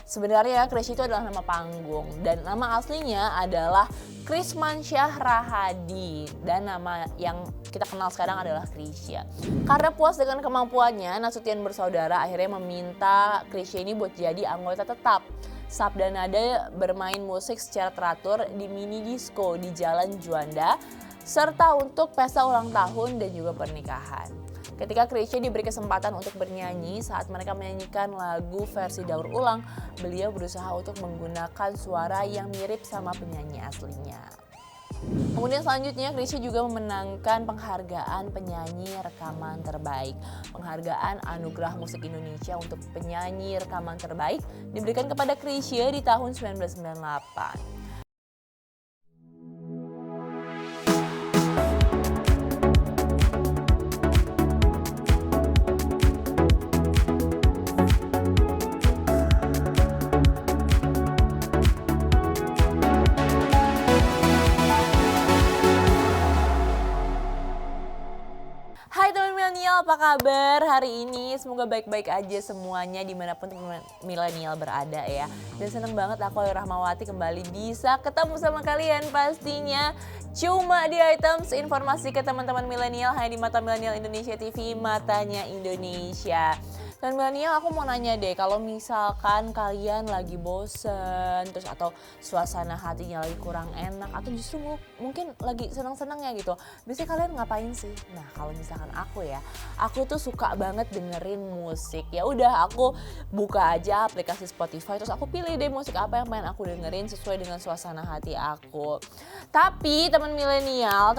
Sebenarnya Chrisye itu adalah nama panggung dan nama aslinya adalah Krismansyah Rahadi dan nama yang kita kenal sekarang adalah Chrisye. Karena puas dengan kemampuannya, Nasution bersaudara akhirnya meminta Chrisye ini buat jadi anggota tetap. Sabdanada bermain musik secara teratur di mini disco di Jalan Juanda, serta untuk pesta ulang tahun dan juga pernikahan. Ketika Chrisye diberi kesempatan untuk bernyanyi saat mereka menyanyikan lagu versi daur ulang, beliau berusaha untuk menggunakan suara yang mirip sama penyanyi aslinya. Kemudian selanjutnya Chrisye juga memenangkan penghargaan penyanyi rekaman terbaik. Penghargaan Anugerah Musik Indonesia untuk penyanyi rekaman terbaik diberikan kepada Chrisye di tahun 1998. Hai teman milenial, apa kabar hari ini? Semoga baik-baik aja semuanya dimanapun teman milenial berada ya. Dan seneng banget aku Ayu Rahmawati kembali bisa ketemu sama kalian pastinya. Cuma di Items informasi ke teman-teman milenial hanya di Mata Milenial Indonesia TV, Matanya Indonesia. Dan milenial aku mau nanya deh, kalau misalkan kalian lagi bosen terus atau suasana hatinya lagi kurang enak atau justru mungkin lagi seneng-senengnya gitu, biasanya kalian ngapain sih? Nah kalau misalkan aku tuh suka banget dengerin musik. Ya udah aku buka aja aplikasi Spotify terus aku pilih deh musik apa yang pengen aku dengerin sesuai dengan suasana hati aku. Tapi teman milenial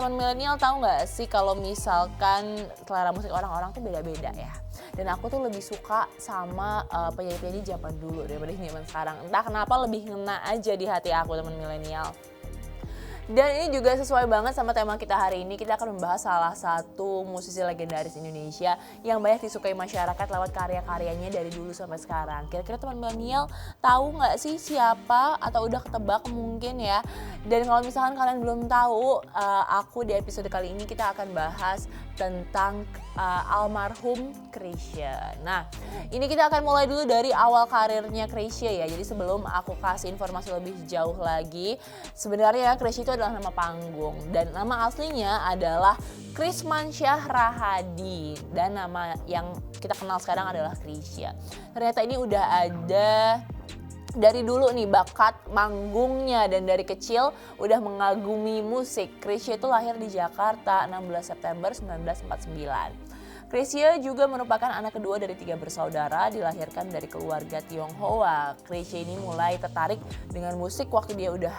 tahu nggak sih kalau misalkan selera musik orang-orang tuh beda-beda ya. Dan aku tuh lebih suka sama penyanyi-penyanyi zaman dulu daripada zaman sekarang. Entah kenapa lebih ngena aja di hati aku teman milenial. Dan ini juga sesuai banget sama tema kita hari ini. Kita akan membahas salah satu musisi legendaris Indonesia yang banyak disukai masyarakat lewat karya-karyanya dari dulu sampai sekarang. Kira-kira teman milenial tahu nggak sih siapa atau udah ketebak mungkin ya? Dan kalau misalkan kalian belum tahu, aku di episode kali ini kita akan bahas tentang almarhum Chrisye. Nah, ini kita akan mulai dulu dari awal karirnya Chrisye ya. Jadi sebelum aku kasih informasi lebih jauh lagi, sebenarnya Chrisye itu adalah nama panggung dan nama aslinya adalah Krismansyah Rahadi dan nama yang kita kenal sekarang adalah Chrisye. Ternyata ini udah ada dari dulu nih bakat manggungnya dan dari kecil udah mengagumi musik. Chrisye itu lahir di Jakarta 16 September 1949. Chrisye juga merupakan anak kedua dari 3 bersaudara, dilahirkan dari keluarga Tionghoa. Chrisye ini mulai tertarik dengan musik waktu dia udah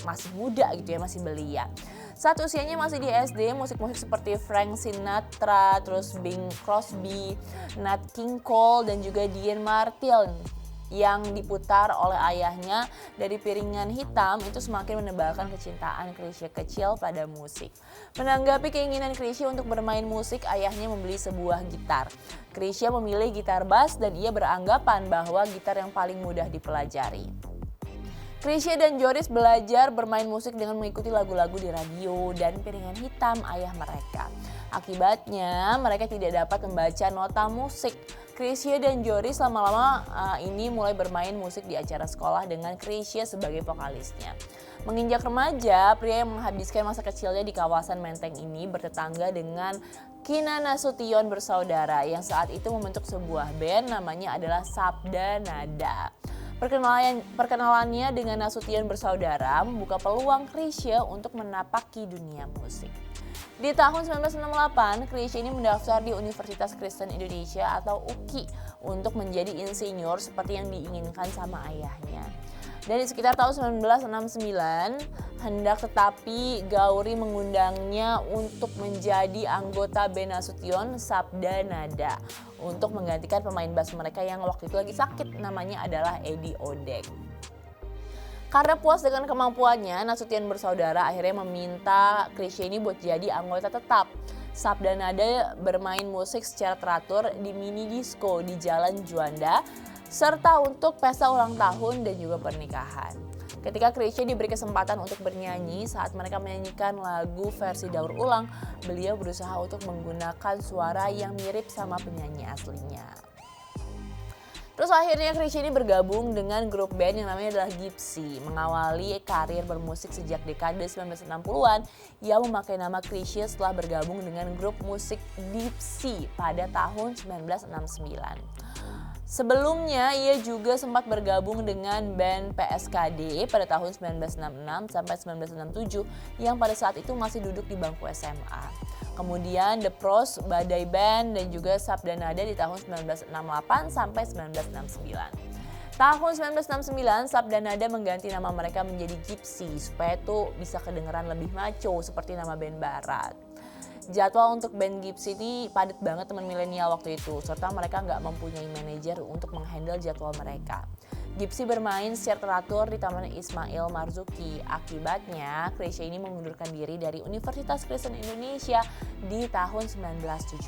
masih muda gitu ya, masih belia. Saat usianya masih di SD, musik-musik seperti Frank Sinatra, terus Bing Crosby, Nat King Cole dan juga Dean Martin yang diputar oleh ayahnya dari piringan hitam itu semakin menebalkan kecintaan Chrisye kecil pada musik. Menanggapi keinginan Chrisye untuk bermain musik, ayahnya membeli sebuah gitar. Chrisye memilih gitar bass dan ia beranggapan bahwa gitar yang paling mudah dipelajari. Chrisye dan Joris belajar bermain musik dengan mengikuti lagu-lagu di radio dan piringan hitam ayah mereka. Akibatnya mereka tidak dapat membaca nota musik. Chrisye dan Joris lama-lama ini mulai bermain musik di acara sekolah dengan Chrisye sebagai vokalisnya. Menginjak remaja, pria yang menghabiskan masa kecilnya di kawasan Menteng ini bertetangga dengan Kina Nasution bersaudara yang saat itu membentuk sebuah band namanya adalah Sabdanada. Perkenalannya dengan Nasution bersaudara membuka peluang Chrisye untuk menapaki dunia musik. Di tahun 1968, Chrisye ini mendaftar di Universitas Kristen Indonesia atau UKI untuk menjadi insinyur seperti yang diinginkan sama ayahnya. Dan di sekitar tahun 1969, hendak tetapi Gauri mengundangnya untuk menjadi anggota band Nasution Sabdanada untuk menggantikan pemain bass mereka yang waktu itu lagi sakit, namanya adalah Eddie Odek. Karena puas dengan kemampuannya, Nasution bersaudara akhirnya meminta Chrisye ini buat jadi anggota tetap. Sabdanada bermain musik secara teratur di mini disco di Jalan Juanda, serta untuk pesta ulang tahun dan juga pernikahan. Ketika Chrisye diberi kesempatan untuk bernyanyi saat mereka menyanyikan lagu versi daur ulang, beliau berusaha untuk menggunakan suara yang mirip sama penyanyi aslinya. Terus akhirnya Chrisye ini bergabung dengan grup band yang namanya adalah Gypsy, mengawali karir bermusik sejak dekade 1960-an yang memakai nama Chrisye setelah bergabung dengan grup musik Dipsy pada tahun 1969. Sebelumnya ia juga sempat bergabung dengan band PSKD pada tahun 1966 sampai 1967 yang pada saat itu masih duduk di bangku SMA. Kemudian The Pros, Badai Band, dan juga Sabdanada di tahun 1968 sampai 1969. Tahun 1969, Sabdanada mengganti nama mereka menjadi Gypsy supaya itu bisa kedengeran lebih maco seperti nama band barat. Jadwal untuk band Gypsy ini padat banget teman milenial waktu itu, serta mereka nggak mempunyai manajer untuk menghandle jadwal mereka. Gypsy bermain secara teratur di Taman Ismail Marzuki. Akibatnya, Chrisye ini mengundurkan diri dari Universitas Kristen Indonesia di tahun 1970.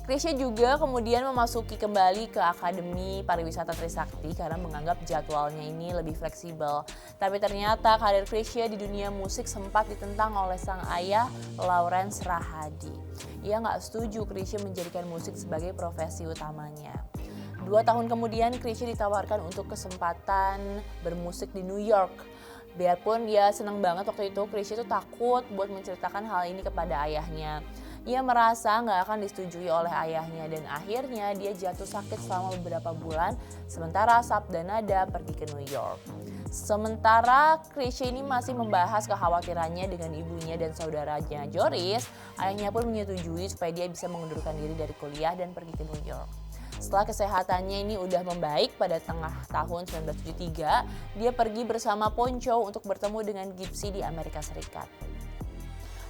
Chrisye juga kemudian memasuki kembali ke Akademi Pariwisata Trisakti karena menganggap jadwalnya ini lebih fleksibel. Tapi ternyata karir Chrisye di dunia musik sempat ditentang oleh sang ayah, Lawrence Rahadi. Ia nggak setuju Chrisye menjadikan musik sebagai profesi utamanya. 2 tahun kemudian Chrisye ditawarkan untuk kesempatan bermusik di New York. Biarpun dia senang banget waktu itu, Chrisye itu takut buat menceritakan hal ini kepada ayahnya. Ia merasa nggak akan disetujui oleh ayahnya dan akhirnya dia jatuh sakit selama beberapa bulan sementara Sabdanada pergi ke New York. Sementara Chrisye ini masih membahas kekhawatirannya dengan ibunya dan saudaranya Joris, ayahnya pun menyetujui supaya dia bisa mengundurkan diri dari kuliah dan pergi ke New York. Setelah kesehatannya ini udah membaik pada tengah tahun 1973, dia pergi bersama Ponco untuk bertemu dengan Gypsy di Amerika Serikat.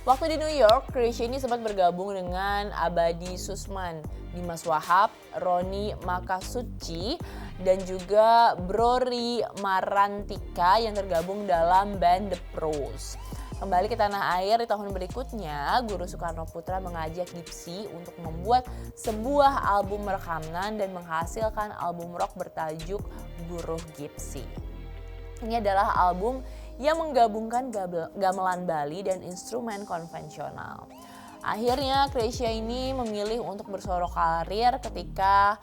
Waktu di New York, Chrisye ini sempat bergabung dengan Abadi Susman, Dimas Wahab, Roni Makasuci, dan juga Brori Marantika yang tergabung dalam band The Pros. Kembali ke tanah air di tahun berikutnya, Guru Soekarno Putra mengajak Gypsy untuk membuat sebuah album rekaman dan menghasilkan album rock bertajuk Guruh Gypsy. Ini adalah album yang menggabungkan gamelan Bali dan instrumen konvensional. Akhirnya Chrisye ini memilih untuk bersolo karir ketika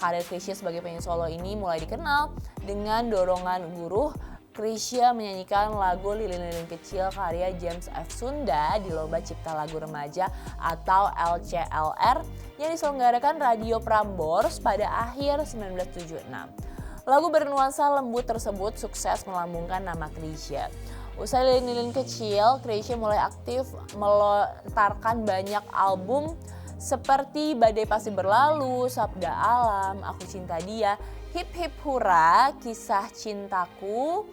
karir Chrisye sebagai penyanyi solo ini mulai dikenal dengan dorongan guru. Chrisye menyanyikan lagu Lilin-Lilin Kecil karya James F. Sunda di Lomba Cipta Lagu Remaja atau LCLR yang diselenggarakan Radio Prambors pada akhir 1976. Lagu bernuansa lembut tersebut sukses melambungkan nama Chrisye. Usai Lilin-Lilin Kecil, Chrisye mulai aktif melontarkan banyak album seperti Badai Pasti Berlalu, Sabda Alam, Aku Cinta Dia, Hip Hip Hura, Kisah Cintaku,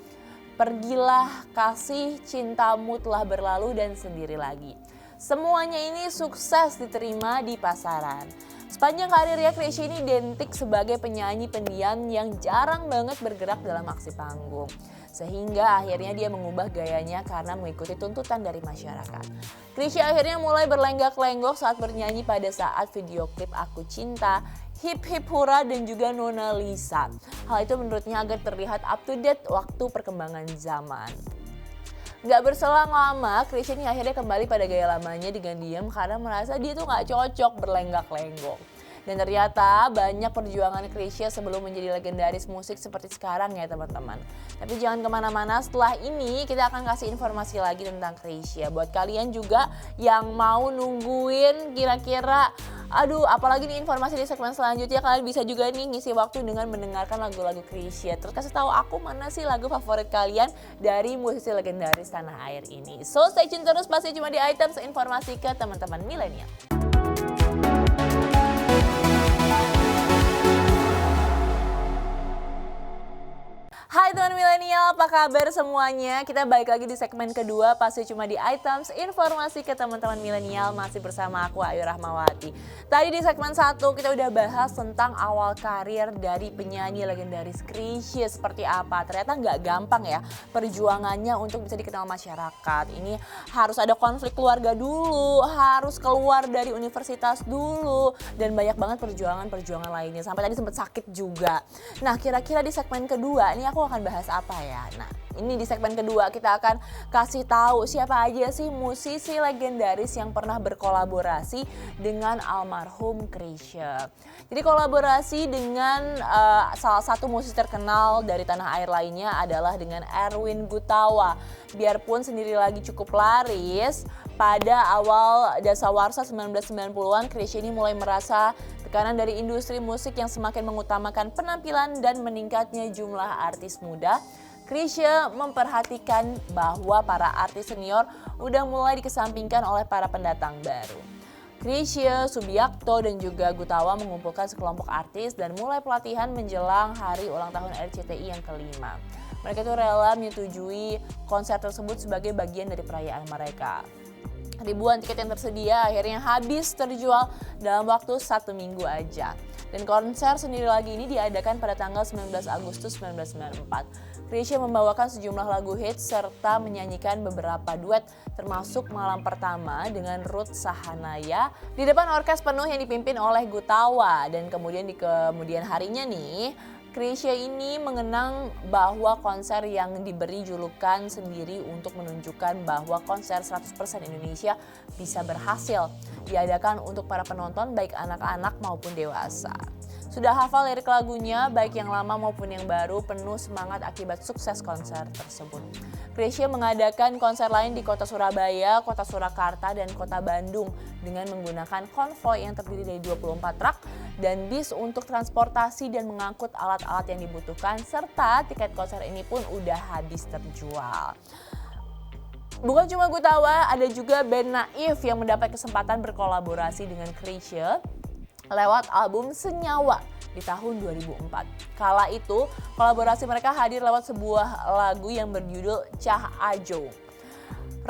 Pergilah Kasih, Cintamu Telah Berlalu, dan Sendiri Lagi. Semuanya ini sukses diterima di pasaran. Sepanjang karirnya, Chrisye ini identik sebagai penyanyi pendiam yang jarang banget bergerak dalam aksi panggung. Sehingga akhirnya dia mengubah gayanya karena mengikuti tuntutan dari masyarakat. Chrisye akhirnya mulai berlenggak-lenggok saat bernyanyi pada saat video klip Aku Cinta, Hip Hip Hura, dan juga Nona Lisa. Hal itu menurutnya agar terlihat up to date waktu perkembangan zaman. Gak berselang lama, Chrisye ini akhirnya kembali pada gaya lamanya dengan diam karena merasa dia tuh gak cocok berlenggak-lenggok. Dan ternyata banyak perjuangan Chrisye sebelum menjadi legendaris musik seperti sekarang ya teman-teman. Tapi jangan kemana-mana, setelah ini kita akan kasih informasi lagi tentang Chrisye. Buat kalian juga yang mau nungguin kira-kira, apalagi nih informasi di segmen selanjutnya, kalian bisa juga nih ngisi waktu dengan mendengarkan lagu-lagu Chrisye. Terus kasih tahu aku mana sih lagu favorit kalian dari musisi legendaris tanah air ini. So stay tune terus, pasti cuma di Items, informasi ke teman-teman milenial. Hai teman milenial, apa kabar semuanya? Kita balik lagi di segmen kedua, pasti cuma di Items, informasi ke teman-teman milenial, masih bersama aku Ayu Rahmawati. Tadi di segmen 1 kita udah bahas tentang awal karir dari penyanyi legendaris Chrisye seperti apa. Ternyata nggak gampang ya perjuangannya untuk bisa dikenal masyarakat. Ini harus ada konflik keluarga dulu, harus keluar dari universitas dulu, dan banyak banget perjuangan-perjuangan lainnya. Sampai tadi sempat sakit juga. Nah, kira-kira di segmen kedua ini aku akan bahas apa ya? Nah, Ini di segmen kedua kita akan kasih tahu siapa aja sih musisi legendaris yang pernah berkolaborasi dengan almarhum Chrisye. Jadi kolaborasi dengan salah satu musisi terkenal dari tanah air lainnya adalah dengan Erwin Gutawa. Biarpun sendiri lagi cukup laris, pada awal dasawarsa 1990-an Chrisye ini mulai merasa tekanan dari industri musik yang semakin mengutamakan penampilan dan meningkatnya jumlah artis muda. Chrisye memperhatikan bahwa para artis senior udah mulai dikesampingkan oleh para pendatang baru. Chrisye, Subiakto, dan juga Gutawa mengumpulkan sekelompok artis dan mulai pelatihan menjelang hari ulang tahun RCTI yang kelima. Mereka itu rela menyetujui konser tersebut sebagai bagian dari perayaan mereka. Ribuan tiket yang tersedia akhirnya habis terjual dalam waktu 1 minggu aja. Dan konser sendiri lagi ini diadakan pada tanggal 19 Agustus 1994. Chrisye membawakan sejumlah lagu hits serta menyanyikan beberapa duet termasuk Malam Pertama dengan Ruth Sahanaya di depan orkes penuh yang dipimpin oleh Gutawa. Dan kemudian di kemudian harinya nih, Chrisye ini mengenang bahwa konser yang diberi julukan sendiri untuk menunjukkan bahwa konser 100% Indonesia bisa berhasil diadakan untuk para penonton baik anak-anak maupun dewasa. Sudah hafal lirik lagunya baik yang lama maupun yang baru, penuh semangat akibat sukses konser tersebut. Chrisye mengadakan konser lain di kota Surabaya, kota Surakarta, dan kota Bandung dengan menggunakan konvoi yang terdiri dari 24 truk dan bis untuk transportasi dan mengangkut alat-alat yang dibutuhkan, serta tiket konser ini pun udah habis terjual. Bukan cuma Gutawa, ada juga band Naif yang mendapat kesempatan berkolaborasi dengan Chrisye lewat album Senyawa di tahun 2004. Kala itu, kolaborasi mereka hadir lewat sebuah lagu yang berjudul Cah Ajo.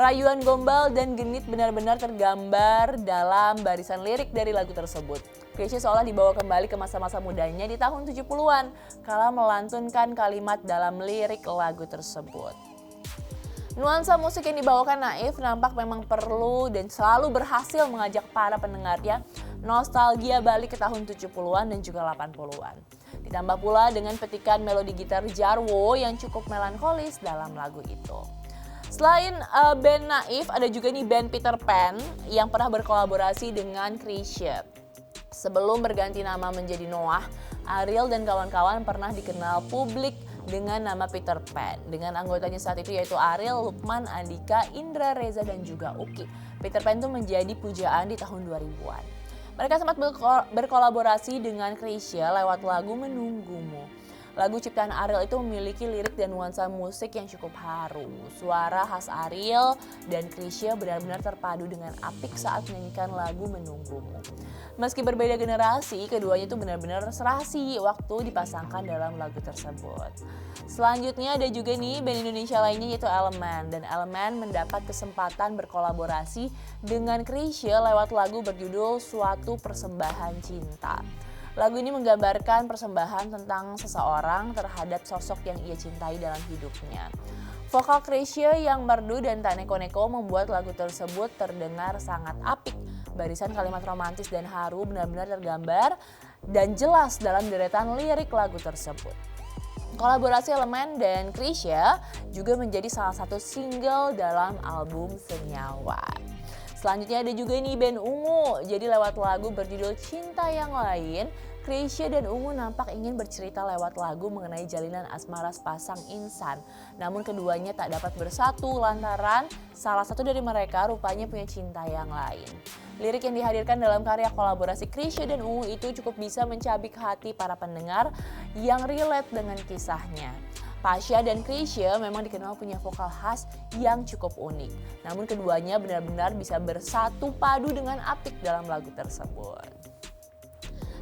Rayuan gombal dan genit benar-benar tergambar dalam barisan lirik dari lagu tersebut. Chrisye seolah dibawa kembali ke masa-masa mudanya di tahun 70-an, kala melantunkan kalimat dalam lirik lagu tersebut. Nuansa musik yang dibawakan Naif nampak memang perlu dan selalu berhasil mengajak para pendengarnya nostalgia balik ke tahun 70-an dan juga 80-an. Ditambah pula dengan petikan melodi gitar Jarwo yang cukup melankolis dalam lagu itu. Selain band Naif, ada juga nih band Peter Pan yang pernah berkolaborasi dengan Chrisye. Sebelum berganti nama menjadi Noah, Ariel dan kawan-kawan pernah dikenal publik dengan nama Peter Pan. Dengan anggotanya saat itu yaitu Ariel, Lukman, Andika, Indra, Reza, dan juga Uki. Peter Pan itu menjadi pujaan di tahun 2000-an. Mereka sempat berkolaborasi dengan Chrisye lewat lagu Menunggumu. Lagu ciptaan Ariel itu memiliki lirik dan nuansa musik yang cukup haru. Suara khas Ariel dan Chrisye benar-benar terpadu dengan apik saat menyanyikan lagu Menunggumu. Meski berbeda generasi, keduanya itu benar-benar serasi waktu dipasangkan dalam lagu tersebut. Selanjutnya ada juga nih band Indonesia lainnya yaitu Elemen. Dan Elemen mendapat kesempatan berkolaborasi dengan Chrisye lewat lagu berjudul Suatu Persembahan Cinta. Lagu ini menggambarkan persembahan tentang seseorang terhadap sosok yang ia cintai dalam hidupnya. Vokal Chrisye yang merdu dan tak neko-neko membuat lagu tersebut terdengar sangat apik. Barisan kalimat romantis dan haru benar-benar tergambar dan jelas dalam deretan lirik lagu tersebut. Kolaborasi Elemen dan Chrisye juga menjadi salah satu single dalam album Senyawa. Selanjutnya ada juga nih band Ungu. Jadi lewat lagu berjudul Cinta Yang Lain, Chrisye dan Ungu nampak ingin bercerita lewat lagu mengenai jalinan asmara sepasang insan. Namun keduanya tak dapat bersatu lantaran salah satu dari mereka rupanya punya cinta yang lain. Lirik yang dihadirkan dalam karya kolaborasi Chrisye dan Ungu itu cukup bisa mencabik hati para pendengar yang relate dengan kisahnya. Pasha dan Chrisye memang dikenal punya vokal khas yang cukup unik. Namun keduanya benar-benar bisa bersatu padu dengan apik dalam lagu tersebut.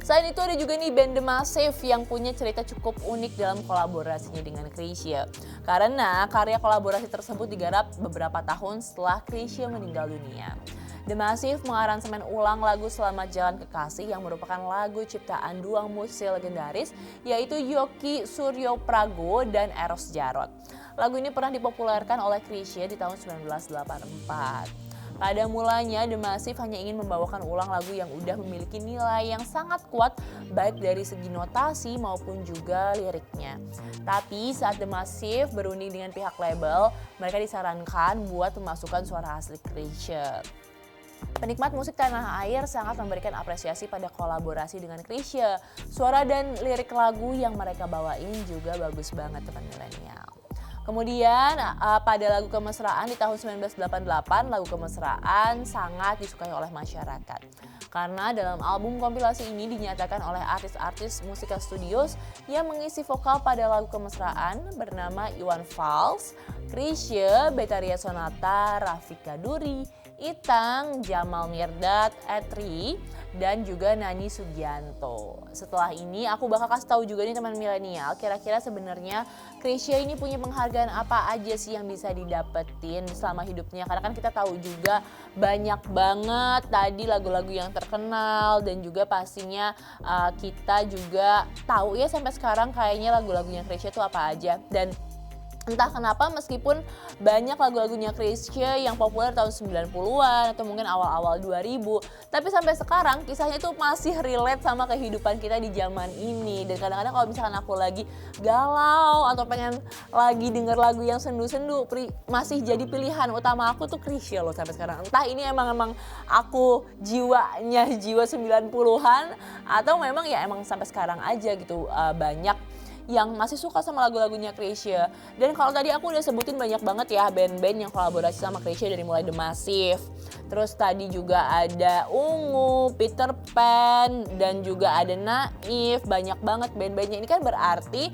Selain itu ada juga nih band The Massive yang punya cerita cukup unik dalam kolaborasinya dengan Chrisye. Karena karya kolaborasi tersebut digarap beberapa tahun setelah Chrisye meninggal dunia. The Massive mengaransemen ulang lagu Selamat Jalan Kekasih yang merupakan lagu ciptaan dua musisi legendaris yaitu Yoki Suryoprago dan Eros Djarot. Lagu ini pernah dipopulerkan oleh Chrisye di tahun 1984. Pada mulanya The Massive hanya ingin membawakan ulang lagu yang udah memiliki nilai yang sangat kuat baik dari segi notasi maupun juga liriknya. Tapi saat The Massive berunding dengan pihak label, mereka disarankan buat memasukkan suara asli Chrisye. Penikmat musik tanah air sangat memberikan apresiasi pada kolaborasi dengan Chrisye. Suara dan lirik lagu yang mereka bawain juga bagus banget teman milenial. Kemudian pada lagu Kemesraan di tahun 1988, lagu Kemesraan sangat disukai oleh masyarakat. Karena dalam album kompilasi ini dinyatakan oleh artis-artis Musika Studios yang mengisi vokal pada lagu Kemesraan bernama Iwan Fals, Chrisye, Betharia Sonata, Rafika Duri, Itang, Jamal Mirdad, Etri, dan juga Nani Sugianto. Setelah ini aku bakal kasih tahu juga nih teman milenial, kira-kira sebenarnya Chrisye ini punya penghargaan apa aja sih yang bisa didapetin selama hidupnya. Karena kan kita tahu juga banyak banget tadi lagu-lagu yang terkenal dan juga pastinya kita juga tahu ya sampai sekarang kayaknya lagu-lagunya Chrisye itu apa aja. Dan entah kenapa meskipun banyak lagu-lagunya Chrisye yang populer tahun 90-an atau mungkin awal-awal 2000, tapi sampai sekarang kisahnya itu masih relate sama kehidupan kita di zaman ini. Dan kadang-kadang kalau misalkan aku lagi galau atau pengen lagi denger lagu yang sendu-sendu, masih jadi pilihan utama aku tuh Chrisye loh sampai sekarang. Entah ini emang aku jiwa 90-an atau memang ya emang sampai sekarang aja gitu banyak yang masih suka sama lagu-lagunya Chrisye. Dan kalau tadi aku udah sebutin banyak banget ya band-band yang kolaborasi sama Chrisye dari mulai The Massive. Terus tadi juga ada Ungu, Peter Pan, dan juga ada Naif. Banyak banget band-bandnya. Ini kan berarti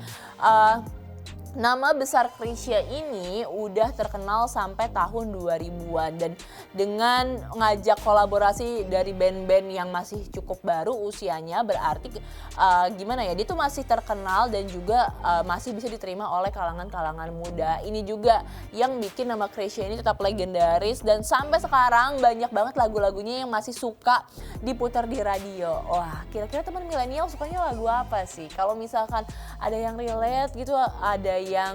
nama besar Chrisye ini udah terkenal sampai tahun 2000-an. Dan dengan ngajak kolaborasi dari band-band yang masih cukup baru usianya, berarti gimana ya, dia tuh masih terkenal dan juga masih bisa diterima oleh kalangan-kalangan muda. Ini juga yang bikin nama Chrisye ini tetap legendaris dan sampai sekarang banyak banget lagu-lagunya yang masih suka diputar di radio. Wah, kira-kira teman milenial sukanya lagu apa sih? Kalau misalkan ada yang relate gitu, ada yang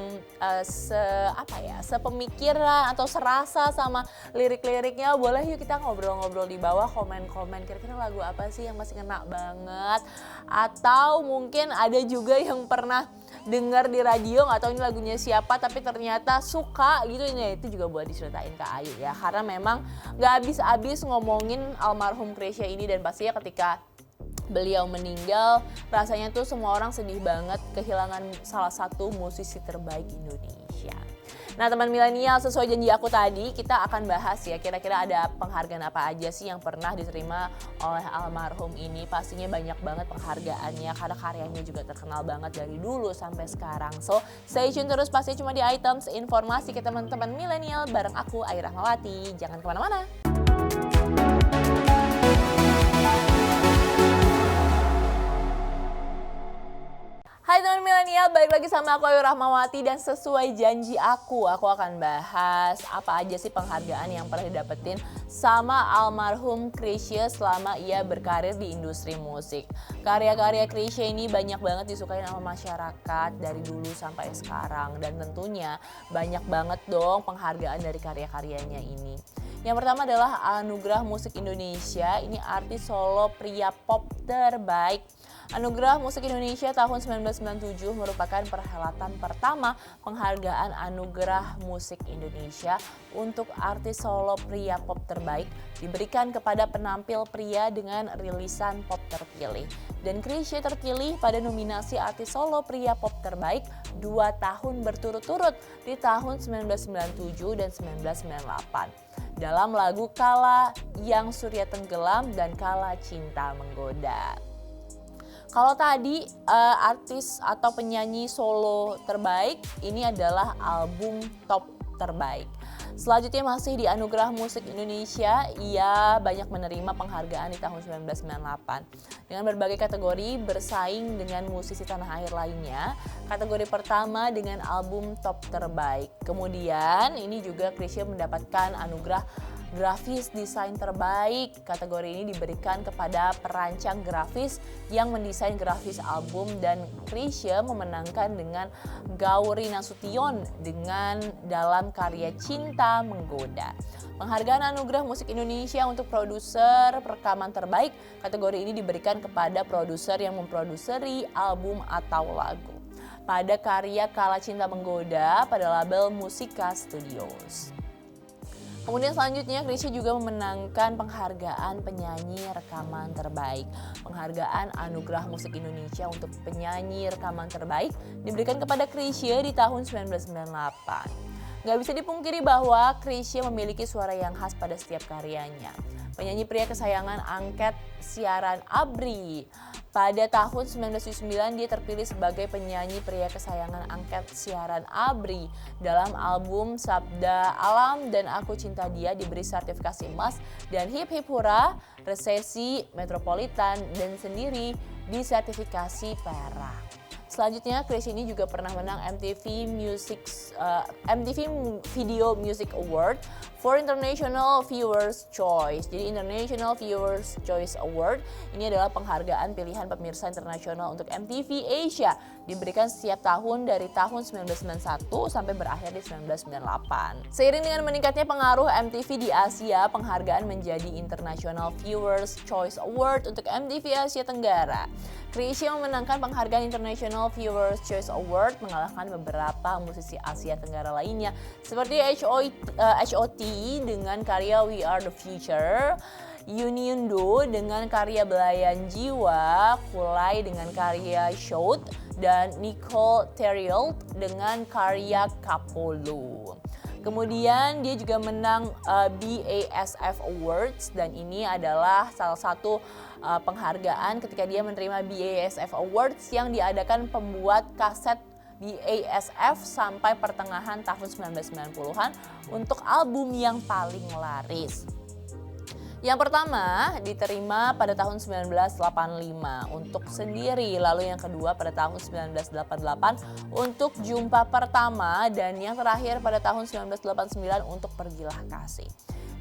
sepemikiran atau serasa sama lirik-liriknya, boleh yuk kita ngobrol-ngobrol di bawah, komen-komen kira-kira lagu apa sih yang masih kena banget. Atau mungkin ada juga yang pernah dengar di radio nggak tahu ini lagunya siapa tapi ternyata suka gitu, ya itu juga buat diceritain ke Ayu ya, karena memang nggak habis-habis ngomongin almarhum Chrisye ini. Dan pastinya ketika beliau meninggal, rasanya tuh semua orang sedih banget kehilangan salah satu musisi terbaik Indonesia. Nah teman milenial, sesuai janji aku tadi, kita akan bahas ya kira-kira ada penghargaan apa aja sih yang pernah diterima oleh almarhum ini. Pastinya banyak banget penghargaannya karena karyanya juga terkenal banget dari dulu sampai sekarang. So stay tune terus, pastinya cuma di Items Informasi ke teman-teman milenial bareng aku Ayu Rahmawati. Jangan kemana-mana. Hai teman milenial, balik lagi sama aku Ayu Rahmawati dan sesuai janji aku akan bahas apa aja sih penghargaan yang pernah didapetin sama almarhum Chrisye selama ia berkarir di industri musik. Karya-karya Chrisye ini banyak banget disukai sama masyarakat dari dulu sampai sekarang dan tentunya banyak banget dong penghargaan dari karya-karyanya ini. Yang pertama adalah Anugerah Musik Indonesia, ini artis solo pria pop terbaik. Anugerah Musik Indonesia tahun 1997 merupakan perhelatan pertama penghargaan Anugerah Musik Indonesia untuk artis solo pria pop terbaik diberikan kepada penampil pria dengan rilisan pop terpilih. Dan Chrisye terpilih pada nominasi artis solo pria pop terbaik 2 tahun berturut-turut di tahun 1997 dan 1998 dalam lagu Kala Yang Surya Tenggelam dan Kala Cinta Menggoda. Kalau tadi artis atau penyanyi solo terbaik, ini adalah album top terbaik. Selanjutnya masih di Anugerah Musik Indonesia, ia banyak menerima penghargaan di tahun 1998. Dengan berbagai kategori bersaing dengan musisi tanah air lainnya. Kategori pertama dengan album top terbaik. Kemudian ini juga Chrisye mendapatkan anugerah grafis desain terbaik. Kategori ini diberikan kepada perancang grafis yang mendesain grafis album, dan Chrisye memenangkan dengan Gauri Nasution dengan dalam karya Cinta Menggoda. Penghargaan Anugerah Musik Indonesia untuk produser rekaman terbaik. Kategori ini diberikan kepada produser yang memproduseri album atau lagu pada karya Kala Cinta Menggoda pada label Musika Studios. Kemudian selanjutnya Chrisye juga memenangkan penghargaan penyanyi rekaman terbaik. Penghargaan Anugerah Musik Indonesia untuk penyanyi rekaman terbaik diberikan kepada Chrisye di tahun 1998. Gak bisa dipungkiri bahwa Chrisye memiliki suara yang khas pada setiap karyanya. Penyanyi pria kesayangan angket siaran ABRI. Pada tahun 1979 dia terpilih sebagai penyanyi pria kesayangan angket siaran ABRI. Dalam album Sabda Alam dan Aku Cinta Dia diberi sertifikasi emas, dan Hip Hip Hura, Resesi, Metropolitan, dan Sendiri disertifikasi perak. Selanjutnya, Chrisye ini juga pernah menang MTV Video Music Award for International Viewers Choice. Jadi International Viewers Choice Award ini adalah penghargaan pilihan pemirsa internasional untuk MTV Asia. Diberikan setiap tahun dari tahun 1991 sampai berakhir di 1998. Seiring dengan meningkatnya pengaruh MTV di Asia, penghargaan menjadi International Viewers Choice Award untuk MTV Asia Tenggara. Chrisye memenangkan penghargaan International Viewers Choice Award, mengalahkan beberapa musisi Asia Tenggara lainnya seperti HOT dengan karya We Are The Future, Uniundo dengan karya Belayan Jiwa, Kulai dengan karya Shout, dan Nicole Terriot dengan karya Kapolo. Kemudian dia juga menang BASF Awards, dan ini adalah salah satu penghargaan ketika dia menerima BASF Awards yang diadakan pembuat kaset BASF sampai pertengahan tahun 1990-an untuk album yang paling laris. Yang pertama diterima pada tahun 1985 untuk Sendiri, lalu yang kedua pada tahun 1988 untuk Jumpa Pertama, dan yang terakhir pada tahun 1989 untuk Pergilah Kasih.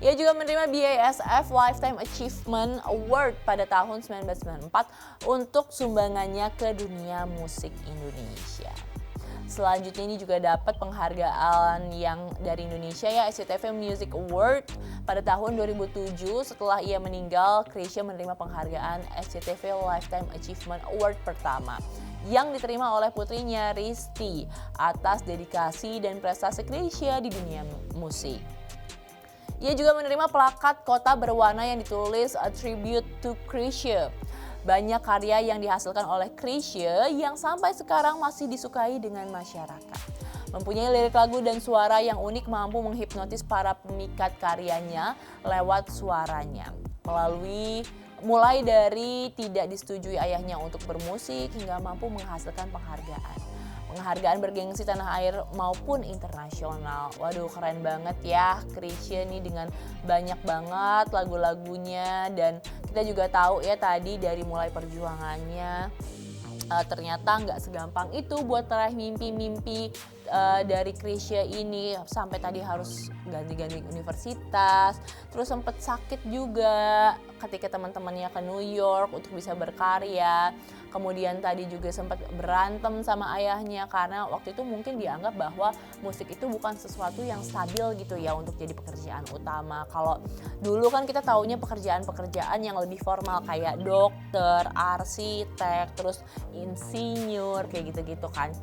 Ia juga menerima BASF Lifetime Achievement Award pada tahun 1994 untuk sumbangannya ke dunia musik Indonesia. Selanjutnya ini juga dapat penghargaan yang dari Indonesia, ya, SCTV Music Award pada tahun 2007. Setelah ia meninggal, Chrisye menerima penghargaan SCTV Lifetime Achievement Award pertama yang diterima oleh putrinya Risti atas dedikasi dan prestasi Chrisye di dunia musik. Ia juga menerima plakat kota berwarna yang ditulis A Tribute to Chrisye. Banyak karya yang dihasilkan oleh Chrisye yang sampai sekarang masih disukai dengan masyarakat. Mempunyai lirik lagu dan suara yang unik, mampu menghipnotis para pemikat karyanya lewat suaranya. Mulai dari tidak disetujui ayahnya untuk bermusik hingga mampu menghasilkan penghargaan bergengsi tanah air maupun internasional. Waduh, keren banget ya Chrisye nih dengan banyak banget lagu-lagunya, dan kita juga tahu ya tadi dari mulai perjuangannya ternyata nggak segampang itu buat meraih mimpi-mimpi dari Chrisye ini, sampai tadi harus ganti-ganti universitas, terus sempat sakit juga ketika teman-temannya ke New York untuk bisa berkarya. Kemudian tadi juga sempat berantem sama ayahnya karena waktu itu mungkin dianggap bahwa musik itu bukan sesuatu yang stabil gitu ya untuk jadi pekerjaan utama. Kalau dulu kan kita taunya pekerjaan-pekerjaan yang lebih formal kayak dokter, arsitek, terus insinyur kayak gitu-gitu kan.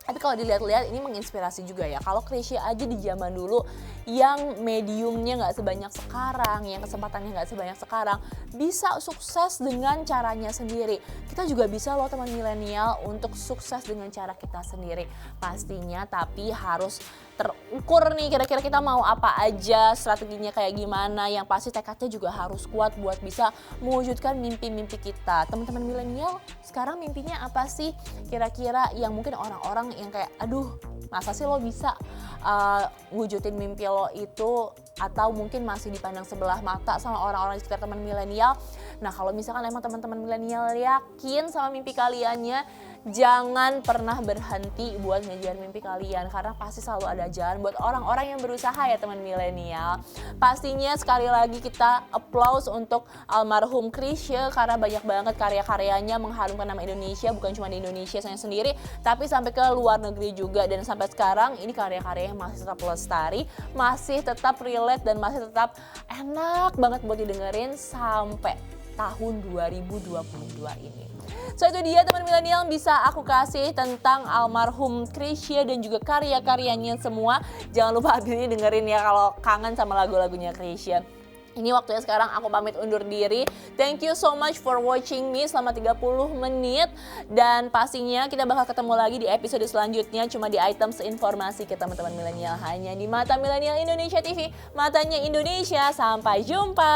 Tapi kalau dilihat-lihat ini menginspirasi juga ya. Kalau Chrisye aja di zaman dulu yang mediumnya nggak sebanyak sekarang, yang kesempatannya nggak sebanyak sekarang, bisa sukses dengan caranya sendiri. Kita juga bisa loh teman milenial untuk sukses dengan cara kita sendiri. Pastinya tapi harus terukur nih kira-kira kita mau apa aja, strateginya kayak gimana. Yang pasti tekadnya juga harus kuat buat bisa mewujudkan mimpi-mimpi kita. Teman-teman milenial sekarang mimpinya apa sih? Kira-kira yang mungkin orang-orang yang kayak aduh masa sih lo bisa wujudin mimpi lo itu, atau mungkin masih dipandang sebelah mata sama orang-orang di sekitar teman milenial. Nah kalau misalkan emang teman-teman milenial yakin sama mimpi kaliannya, jangan pernah berhenti buat ngejar mimpi kalian, karena pasti selalu ada jalan buat orang-orang yang berusaha ya teman milenial. Pastinya sekali lagi kita applause untuk almarhum Chrisye karena banyak banget karya-karyanya mengharumkan nama Indonesia, bukan cuma di Indonesia sendiri, tapi sampai ke luar negeri juga. Dan sampai sekarang ini karya-karya yang masih tetap lestari, masih tetap relate dan masih tetap enak banget buat didengerin sampai tahun 2022 ini. So itu dia teman milenial yang bisa aku kasih tentang almarhum Chrisye dan juga karya-karyanya semua. Jangan lupa abis ini dengerin ya kalau kangen sama lagu-lagunya Chrisye. Ini waktunya sekarang aku pamit undur diri. Thank you so much for watching me selama 30 menit. Dan pastinya kita bakal ketemu lagi di episode selanjutnya cuma di items informasi ke teman-teman milenial hanya di Mata Milenial Indonesia TV. Matanya Indonesia, sampai jumpa.